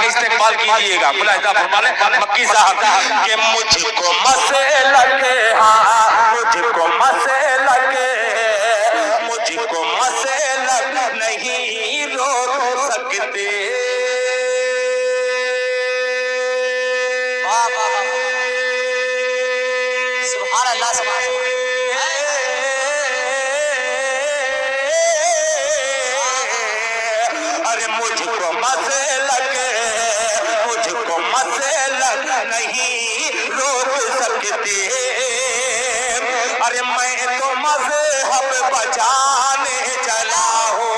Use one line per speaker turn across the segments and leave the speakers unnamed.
इस्तेमाल कीजिएगा। मुलाहिजा फरमाने मक्की साहब कि मुझको मसलक, हाँ मुझको मसलक, मुझको मसलक नहीं रोक सकते।
सुभान अल्लाह, सुभान अल्लाह।
अरे मुझको मसलक, मुझको मसलक नहीं रोक सकते। अरे मैं तो मज़हब बचाने चला हूँ,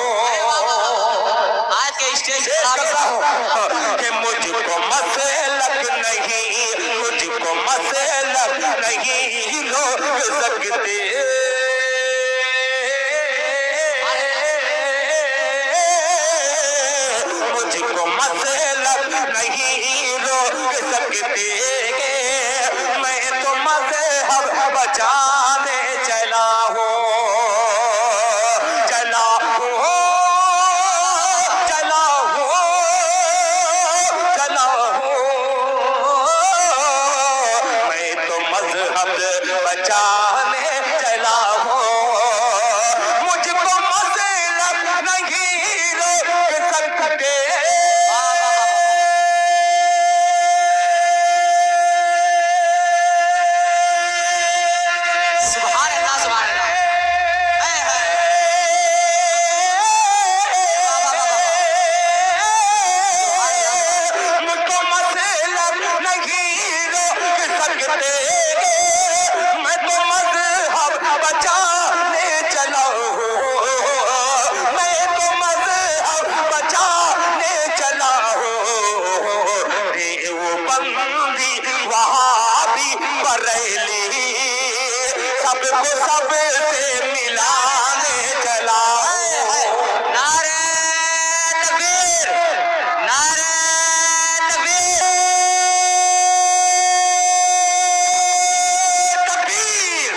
आज के स्टेज
कि मुझको मसलक नहीं, मुझको मसलक नहीं रोक सकते। मुझको मसलक नहीं रोक सकते। मैं तो मज़हब बचाने चला हूँ, चला हूँ, चला हूँ, चला हूँ। मैं तो मज़हब बचाने चला हूँ। मुझको मसलक नहीं रोक सकते।
सुभान अल्लाह, सुभान अल्लाह।
मुझको मसलक नहीं रोक सकते। मैं तो मज़हब बचाने चला हूँ, मैं तो मज़हब बचाने चला हूँ। देवबंदी वहाबी बरेली सबको सबसे मिलाने चला हूँ।
नारे तकबीर, नारे तकबीर।
तकबीर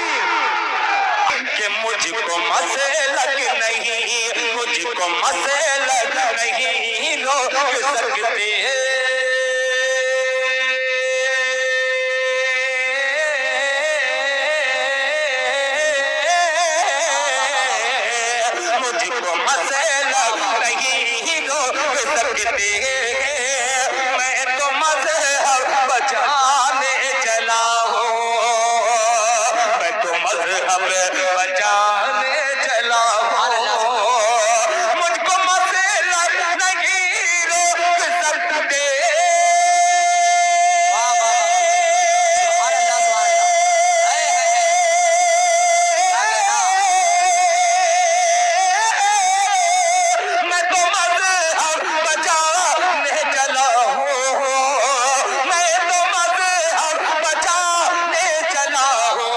कि मुझको मसलक नहीं, मुझको मसलक नहीं रोक सकते। मुझको मसलक नहीं रोक सकते। मैं तो मज़हब बचाने चला हूँ, मैं तो मज़हब बचाने चला हूँ। मुझको मसलक नहीं रोक सकते।
सुभान अल्लाह, सुभान
मैं तो मज़हब बचाने चला हूँ, मैं तो मज़हब बचाने चला हूँ।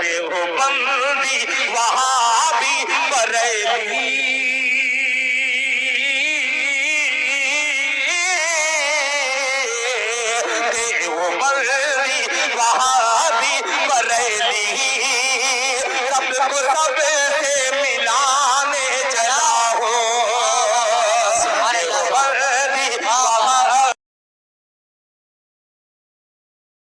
देवबंदी वहाबी बरेली देवबंदी वहाबी बरेली सबको सब